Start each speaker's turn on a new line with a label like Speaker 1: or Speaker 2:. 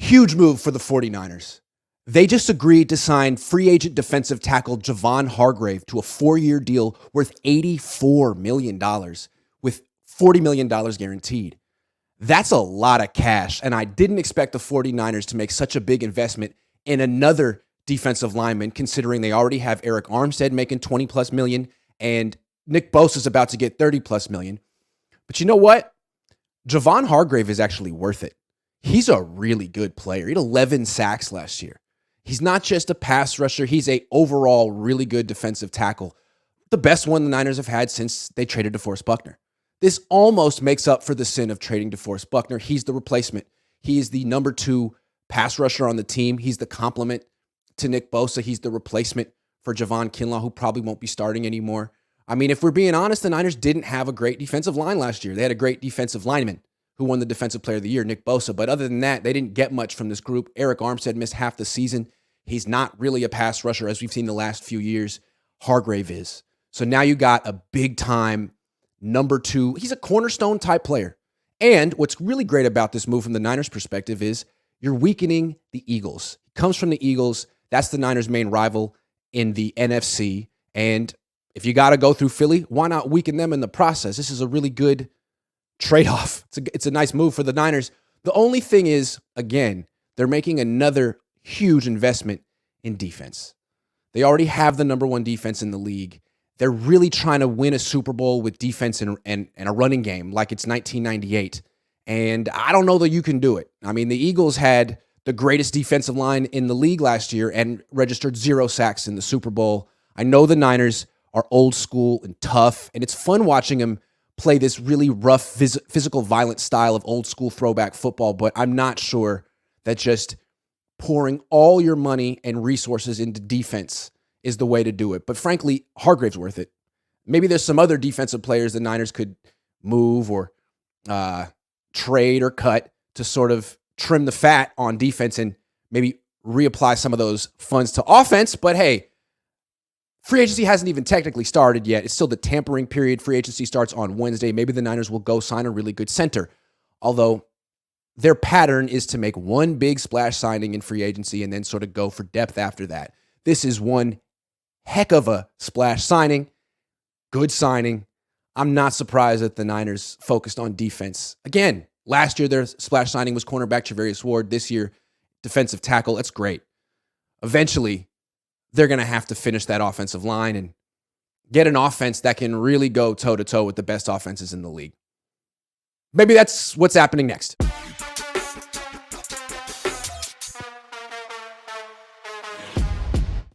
Speaker 1: Huge move for the 49ers. They just agreed to sign free agent defensive tackle Javon Hargrave to a 4-year deal worth $84 million with $40 million guaranteed. That's a lot of cash, and I didn't expect the 49ers to make such a big investment in another defensive lineman, considering they already have Eric Armstead making $20+ million, and Nick Bosa's about to get $30+ million. But you know what? Javon Hargrave is actually worth it. He's a really good player. He had 11 sacks last year. He's not just a pass rusher. He's a overall really good defensive tackle. The best one the Niners have had since they traded DeForest Buckner. This almost makes up for the sin of trading DeForest Buckner. He's the replacement. He is the number 2 pass rusher on the team. He's the complement to Nick Bosa. He's the replacement for Javon Kinlaw, who probably won't be starting anymore. I mean, if we're being honest, the Niners didn't have a great defensive line last year. They had a great defensive lineman who won the Defensive Player of the Year, Nick Bosa. But other than that, they didn't get much from this group. Eric Armstead missed half the season. He's not really a pass rusher, as we've seen the last few years. Hargrave is. So now you got a big-time number 2. He's a cornerstone type player. And what's really great about this move from the Niners' perspective is you're weakening the Eagles. He comes from the Eagles. That's the Niners' main rival in the NFC. And if you got to go through Philly, why not weaken them in the process? This is a really good trade-off. It's a nice move for the Niners. The only thing is, again, they're making another huge investment in defense. They already have the number 1 defense in the league. They're really trying to win a Super Bowl with defense and a running game like it's 1998. And I don't know that you can do it. I mean, the Eagles had the greatest defensive line in the league last year and registered 0 sacks in the Super Bowl. I know the Niners are old school and tough, and it's fun watching them play this really rough, physical, violent style of old school throwback football, but I'm not sure that just pouring all your money and resources into defense is the way to do it. But frankly, Hargrave's worth it. Maybe there's some other defensive players the Niners could move or trade or cut to sort of trim the fat on defense and maybe reapply some of those funds to offense. But hey, free agency hasn't even technically started yet. It's still the tampering period. Free agency starts on Wednesday. Maybe the Niners will go sign a really good center. Although their pattern is to make one big splash signing in free agency and then sort of go for depth after that. This is one heck of a splash signing. Good signing. I'm not surprised that the Niners focused on defense. Again, last year their splash signing was cornerback Charvarius Ward. This year, defensive tackle. That's great. Eventually, they're going to have to finish that offensive line and get an offense that can really go toe-to-toe with the best offenses in the league. Maybe that's what's happening next.